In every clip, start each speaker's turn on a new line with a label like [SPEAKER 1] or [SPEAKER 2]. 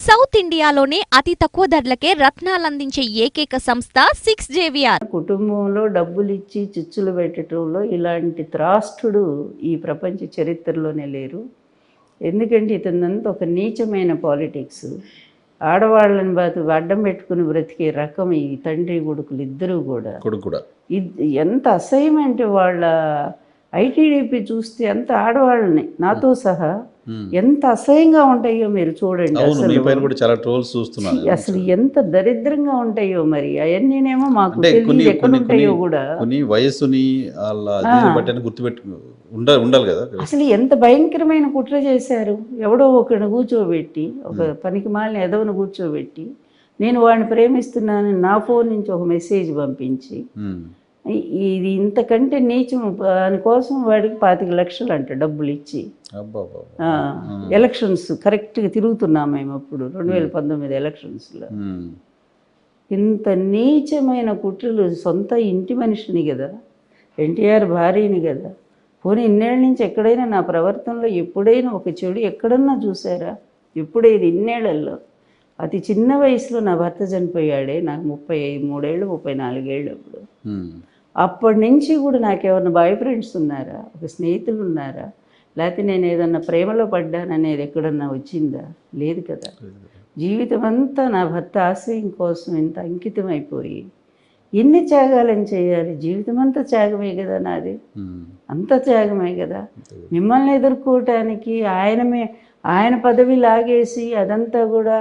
[SPEAKER 1] South ఇండియాలోనే అతి తక్కువ ధరలకే రత్నాలందించే ఏకైక సంస్థ 6JVR.
[SPEAKER 2] కుటుంబంలో డబ్బులు ఇచ్చి చిచ్చులు పెట్టడంలో ఇలాంటి త్రాష్టుడు ఈ ప్రపంచ చరిత్రలోనే లేరు. ఎందుకంటే ఇతనంతా ఒక నీచమైన పాలిటిక్స్. ఆడవాళ్ళని అడ్డం పెట్టుకుని బ్రతికే రకం ఈ తండ్రి కొడుకులు ఇద్దరూ కూడా. ఎంత అసహ్యం అంటే వాళ్ళ ఐటీడీపీ చూస్తే ఎంత ఆడవాళ్ళని నాతో సహా ఎంత అసహ్యంగా ఉంటాయో మీరు చూడండి. అసలు ఎంత దరిద్రంగా ఉంటాయో మరి అవన్నీనేమో మాకు తెలియదు ఎక్కడ ఉంటాయో కూడా.
[SPEAKER 3] వయసుని ఉండాలి కదా.
[SPEAKER 2] అసలు ఎంత భయంకరమైన కుట్ర చేశారు. ఎవడో ఒకరిని కూర్చోబెట్టి, ఒక పనికి మాలిన ఎదవను కూర్చోబెట్టి, నేను వాడిని ప్రేమిస్తున్నాను నా ఫోన్ నుంచి ఒక మెసేజ్ పంపించి, ఇది ఇంతకంటే నీచం. దానికోసం వాడికి 25 లక్షలు అంట డబ్బులు ఇచ్చి, ఎలక్షన్స్ కరెక్ట్గా తిరుగుతున్నాం మేము అప్పుడు 2019 ఎలక్షన్స్లో. ఇంత నీచమైన కుట్రలు. సొంత ఇంటి మనిషిని కదా, ఎన్టీఆర్ భార్యని కదా. పోనీ ఇన్నేళ్ళ నుంచి ఎక్కడైనా నా ప్రవర్తనలో ఎప్పుడైనా ఒక చెడు ఎక్కడన్నా చూసారా? ఎప్పుడైనా ఇన్నేళ్లలో అతి చిన్న వయసులో నా భర్త చనిపోయాడే, నాకు 33 ఏళ్ళు 34 ఏళ్ళు అప్పుడు. అప్పటి నుంచి కూడా నాకేమన్నా బాయ్ ఫ్రెండ్స్ ఉన్నారా, ఒక స్నేహితులు ఉన్నారా, లేకపోతే నేను ఏదన్నా ప్రేమలో పడ్డాననేది ఎక్కడన్నా వచ్చిందా? లేదు కదా. జీవితం అంతా నా భర్త ఆశయం కోసం ఇంత అంకితం అయిపోయి ఎన్ని త్యాగాలని చేయాలి? జీవితం అంతా త్యాగమే కదా నాది, అంత త్యాగమే కదా. మిమ్మల్ని ఎదుర్కోవటానికి ఆయన పదవి లాగేసి అదంతా కూడా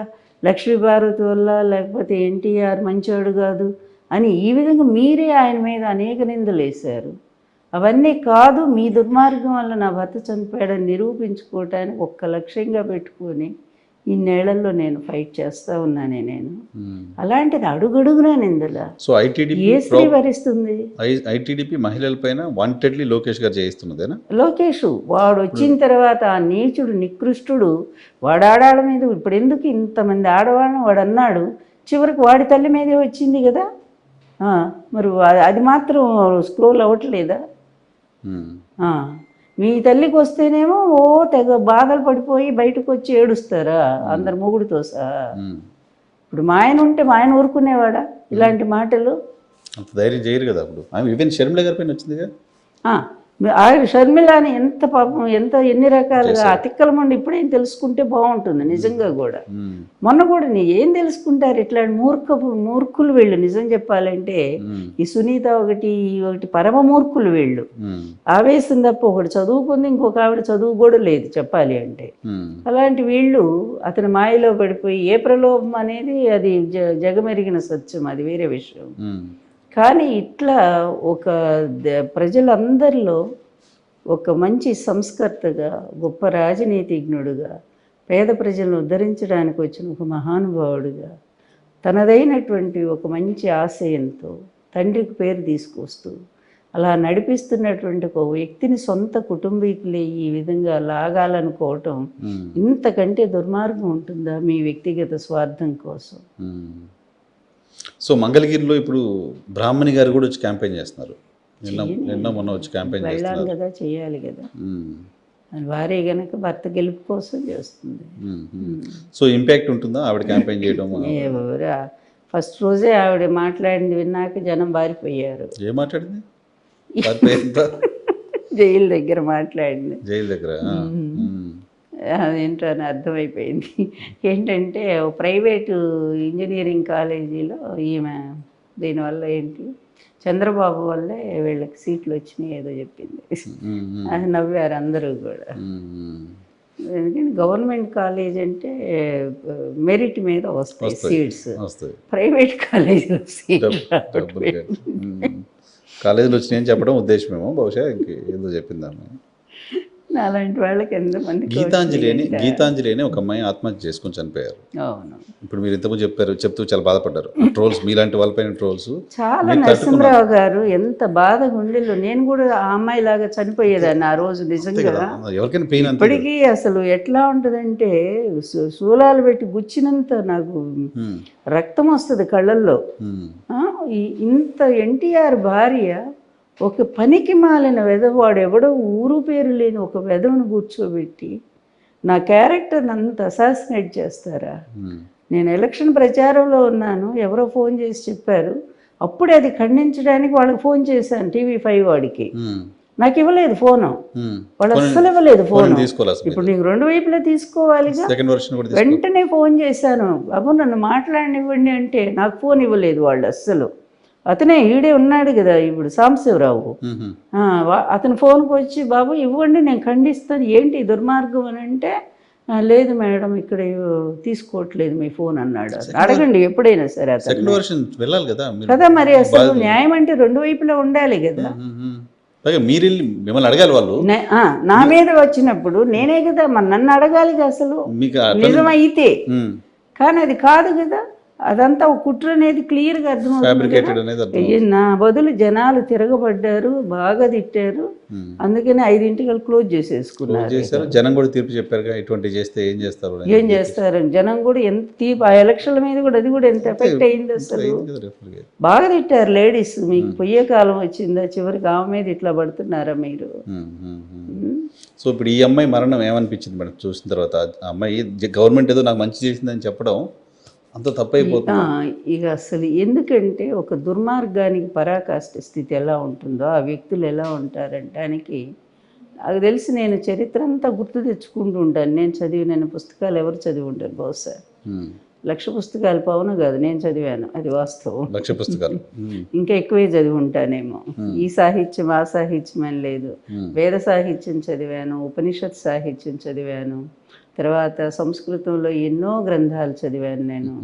[SPEAKER 2] లక్ష్మీభారతి వల్ల, లేకపోతే ఎన్టీఆర్ మంచోడు కాదు అని ఈ విధంగా మీరే ఆయన మీద అనేక నిందలు వేశారు. అవన్నీ కాదు, మీ దుర్మార్గం వల్ల నా భర్త చనిపోయాడని నిరూపించుకోవటానికి ఒక్క లక్ష్యంగా పెట్టుకొని ఇన్నేళ్లలో నేను ఫైట్ చేస్తూ ఉన్నానే నేను. అలాంటిది అడుగడుగునా నిందల.
[SPEAKER 3] సో
[SPEAKER 2] ఏ స్త్రీ భరిస్తుంది?
[SPEAKER 3] ఐటీడీపీ మహిళలపైన వాంటెడ్లీ లోకేష్ గారు చేయిస్తున్నదేనా?
[SPEAKER 2] లోకేష్ వాడు వచ్చిన తర్వాత ఆ నీచుడు నికృష్టుడు వాడు ఆడాళ్ళ మీద, ఇప్పుడు ఎందుకు ఇంతమంది ఆడవాళ్ళని వాడు అన్నాడు, చివరికి వాడి తల్లి మీదే వచ్చింది కదా. మరి అది మాత్రం స్క్రోల్ అవ్వట్లేదా? మీ తల్లికి వస్తేనేమో తెగ బాధలు పడిపోయి బయటకు వచ్చి ఏడుస్తారా అందరు మొగుడితో సహా. ఇప్పుడు మా ఆయన ఉంటే మా ఆయన ఊరుకునేవాడా ఇలాంటి మాటలు?
[SPEAKER 3] అంత ధైర్యం చేయరు కదా. అప్పుడు ఈవెన్ షర్మిల గారి పైన వచ్చింది కదా.
[SPEAKER 2] షర్మిలాని ఎంత పాపం, ఎన్ని రకాలుగా అతిక్కల మండి ఇప్పుడేం తెలుసుకుంటే బాగుంటుంది నిజంగా కూడా. మొన్న కూడా ఏం తెలుసుకుంటారు ఇట్లాంటి మూర్ఖులు వీళ్ళు. నిజం చెప్పాలంటే ఈ సునీత ఒకటి పరమ మూర్ఖులు వీళ్ళు. ఆవేశం తప్ప ఒకటి చదువుకుంది, ఇంకొక ఆవిడ చదువు కూడా లేదు చెప్పాలి అంటే. అలాంటి వీళ్ళు అతని మాయలో పడిపోయి ఏ ప్రలోభం అనేది అది జగమెరిగిన సత్యం, అది వేరే విషయం. కానీ ఇట్లా ఒక ప్రజలందరిలో ఒక మంచి సంస్కర్తగా, గొప్ప రాజనీతిజ్ఞుడుగా, పేద ప్రజలను ఉద్ధరించడానికి వచ్చిన ఒక మహానుభావుడుగా, తనదైనటువంటి ఒక మంచి ఆశయంతో తండ్రికి పేరు తీసుకొస్తూ అలా నడిపిస్తున్నటువంటి ఒక వ్యక్తిని సొంత కుటుంబీకులే ఈ విధంగా లాగాలనుకోవటం ఇంతకంటే దుర్మార్గం ఉంటుందా మీ వ్యక్తిగత స్వార్థం కోసం?
[SPEAKER 3] సో మంగళగిరిలో ఇప్పుడు బ్రాహ్మణి గారు కూడా వచ్చి క్యాంపెయిన్ చేస్తున్నారు. నిన్న మొన్న వచ్చి క్యాంపెయిన్
[SPEAKER 2] వెళ్ళాలి కదా, చేయాలి కదా. భార్య గనక భర్త గెలుపు కోసం చేస్తుంది.
[SPEAKER 3] సో ఇంపాక్ట్ ఉంటుందా ఆవిడ క్యాంపెయిన్ చేయడం?
[SPEAKER 2] ఫస్ట్ రోజే ఆవిడ మాట్లాడింది విన్నాక జనం బారిపోయారు.
[SPEAKER 3] ఏం మాట్లాడింది?
[SPEAKER 2] జైలు దగ్గర మాట్లాడింది.
[SPEAKER 3] జైలు దగ్గర
[SPEAKER 2] అదేంటో అని అర్థమైపోయింది. ఏంటంటే ప్రైవేటు ఇంజనీరింగ్ కాలేజీలో ఈమె దీనివల్ల ఏంటి చంద్రబాబు వల్లే వీళ్ళకి సీట్లు వచ్చినాయి ఏదో చెప్పింది. అది నవ్వారు అందరూ కూడా. ఎందుకంటే గవర్నమెంట్ కాలేజ్ అంటే మెరిట్ మీద వస్తాయి సీట్స్, ప్రైవేట్ కాలేజీలో సీట్లు
[SPEAKER 3] కాలేజీలో వచ్చినాయని చెప్పడం ఉద్దేశమేమో, బహుశా ఇంకేదో చెప్పిందాము.
[SPEAKER 2] అలాంటి వాళ్ళకి ఎంతమంది.
[SPEAKER 3] గీతాంజలి అని ఒక అమ్మాయి ఆత్మహత్య చేసుకొని చనిపోయారు. ఇప్పుడు మీరు ఇంతకుముందు చెప్తూ చాలా బాధపడ్డారు. ట్రోల్స్ మీలాంటి వాళ్ళపైన ట్రోల్స్
[SPEAKER 2] చాలా. నరసింహరావు గారు ఎంత బాధ గుండెల్లో. నేను కూడా ఆ అమ్మాయి లాగా చనిపోయేదాన్ని ఆ రోజు నిజంగా.
[SPEAKER 3] ఎవరికైనా పెయిన్
[SPEAKER 2] ఇప్పటికీ అసలు ఎట్లా ఉంటుందంటే శూలాలు పెట్టి గుచ్చినంత నాకు రక్తం వస్తుంది కళ్ళల్లో. ఇంత ఎన్టీఆర్ భార్య ఒక పనికి మాలిన వెధవాడు, ఎవడో ఊరు పేరు లేని ఒక వెధవను కూర్చోబెట్టి నా క్యారెక్టర్ని అంత అసాసినేట్ చేస్తారా?
[SPEAKER 3] ఉమ్,
[SPEAKER 2] నేను ఎలక్షన్ ప్రచారంలో ఉన్నాను, ఎవరో ఫోన్ చేసి చెప్పారు, అప్పుడే అది ఖండించడానికి వాళ్ళకి ఫోన్ చేశాను, TV5 వాడికి.
[SPEAKER 3] ఉమ్,
[SPEAKER 2] నాకు ఇవ్వలేదు ఫోను,
[SPEAKER 3] ఉమ్.
[SPEAKER 2] వాళ్ళు అస్సలు ఇవ్వలేదు ఫోను.
[SPEAKER 3] తీసుకోవాలి అసలు.
[SPEAKER 2] ఇప్పుడు నీకు రెండు వైపులా తీసుకోవాలిగా.
[SPEAKER 3] సెకండ్ వర్షన్ కూడా తీసుకో.
[SPEAKER 2] వెంటనే ఫోన్ చేశాను, బాబు నన్ను మాట్లాడనివ్వండి అంటే నాకు ఫోన్ ఇవ్వలేదు వాళ్ళు అస్సలు. అతనే ఈడే ఉన్నాడు కదా ఇప్పుడు సాంబశివరావు,
[SPEAKER 3] ఉహుం,
[SPEAKER 2] అతని ఫోన్కి వచ్చి బాబు ఇవ్వండి నేను ఖండిస్తాను, ఏంటి ఈ దుర్మార్గం అని అంటే, లేదు మేడం ఇక్కడ తీసుకోవట్లేదు మీ ఫోన్ అన్నాడు. అడగండి ఎప్పుడైనా సరే అతను
[SPEAKER 3] సెకండ్ వర్షన్ వెళ్ళాలి కదా మీరు.
[SPEAKER 2] కదా. మరి అసలు న్యాయం అంటే రెండు వైపులా ఉండాలి కదా.
[SPEAKER 3] పైగా మీరు వెళ్ళి మిమ్మల్ని అడగాలి వాళ్ళు.
[SPEAKER 2] నా మీద వచ్చినప్పుడు నేనే కదా మరి నన్ను అడగాలి అసలు
[SPEAKER 3] మీకు
[SPEAKER 2] నిజమైతే.
[SPEAKER 3] ఉమ్,
[SPEAKER 2] కానీ అది కాదు కదా, అదంతా ఒక కుట్ర అనేది క్లియర్గా అర్థమవుతుంది.
[SPEAKER 3] ఫ్యాబ్రికేటెడ్ అనేది అర్థం.
[SPEAKER 2] నా బదులు జనాలు తిరగబడ్డారు, బాగా తిట్టారు,
[SPEAKER 3] ఉమ్.
[SPEAKER 2] అందుకని 5ంటికి క్లోజ్ చేసేసుకున్నారు.
[SPEAKER 3] చేశారు. జనం కూడా తీర్పు చెప్పారుగా ఇటువంటి చేస్తే ఏం చేస్తారు అని.
[SPEAKER 2] ఏం చేస్తారు జనం కూడా ఎంత తీపి, ఆ ఎలక్షన్ల మీద కూడా అది కూడా ఎంత ఎఫెక్ట్ అయింది అసలు.
[SPEAKER 3] అయింది కదా referee.
[SPEAKER 2] బాగా తిట్టారు లేడీస్, మీకు పొయ్యే కాలం వచ్చిందా, చివరికి ఆమె మీద ఇట్లా పడుతున్నారా మీరు?
[SPEAKER 3] ఉమ్, ఉమ్, ఉమ్. సో ఇప్పుడు ఈ అమ్మాయి మరణం ఏమనిపించింది మేడం చూసిన తర్వాత? ఆ అమ్మాయి గవర్నమెంట్ ఏదో నాకు మంచి చేసిందని చెప్పడం అంత తప్పైపోతుంది.
[SPEAKER 2] ఇక అసలు ఎందుకంటే ఒక దుర్మార్గానికి పరాకాష్ఠ స్థితి ఎలా ఉంటుందో ఆ వ్యక్తులు ఎలా ఉంటారంటానికి నాకు తెలిసి నేను చరిత్ర అంతా గుర్తు తెచ్చుకుంటూ ఉంటాను. నేను చదివిన పుస్తకాలు ఎవరు చదివి ఉంటారు బహుశా
[SPEAKER 3] ఉమ్,
[SPEAKER 2] 1,00,000 పుస్తకాలు పవన్ కాదు నేను చదివాను, అది వాస్తవం.
[SPEAKER 3] 1,00,000 పుస్తకాలు. ఉమ్,
[SPEAKER 2] ఇంకా ఎక్కువే చదివి ఉంటానేమో. ఈ సాహిత్యం ఆ సాహిత్యం అని లేదు, వేద సాహిత్యం చదివాను, ఉపనిషత్ సాహిత్యం చదివాను, తర్వాత సంస్కృతంలో ఎన్నో గ్రంథాలు చదివాను నేను.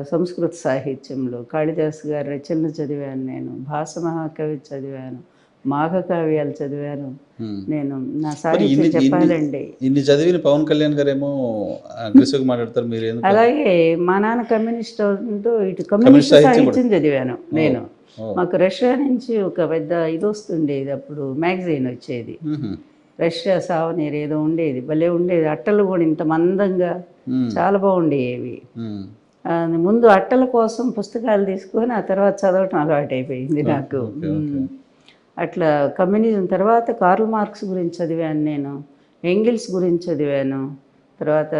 [SPEAKER 2] సంస్కృత సాహిత్యంలో కాళిదాసు గారి రచనలు చదివాను నేను, భాస మహాకవి చదివాను, మాఘకావ్యాలు చదివాను నేను. నా సాహిత్యం చెప్పాలండి.
[SPEAKER 3] ఇన్ని చదివిన పవన్ కళ్యాణ్ గారేమో అగ్రెసివ్గా మాట్లాడతారు, మీరు ఎందుకు?
[SPEAKER 2] అలాగే మా నాన్న కమ్యూనిస్ట్ అవడంతో ఇటు కమ్యూనిస్ట్ సాహిత్యం చదివాను నేను. మాకు రష్యా నుంచి ఒక పెద్ద ఇది వస్తుండేది, అప్పుడు మ్యాగజైన్ వచ్చేది,
[SPEAKER 3] ఉహుం,
[SPEAKER 2] రష్యా సావనీర్ ఏదో ఉండేది, భలే ఉండేది. అట్టలు కూడా ఇంత మందంగా చాలా బాగుండేవి.
[SPEAKER 3] ఉమ్,
[SPEAKER 2] ముందు అట్టల కోసం పుస్తకాలు తీసుకొని ఆ తర్వాత చదవటం అలవాటు అయిపోయింది నాకు. అట్లా కమ్యూనిజం తర్వాత కార్ల్ మార్క్స్ గురించి చదివాను నేను, ఎంగిల్స్ గురించి చదివాను, తర్వాత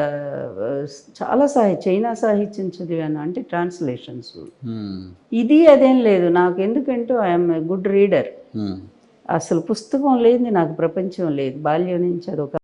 [SPEAKER 2] చాలా చైనా సాహిత్యం చదివాను, అంటే ట్రాన్స్లేషన్స్. ఇది అదేం లేదు నాకు, ఎందుకంటే ఐఎమ్ ఏ గుడ్ రీడర్. అసలు పుస్తకం లేనిది నాకు ప్రపంచం లేదు. బాల్యం నుంచి అదొక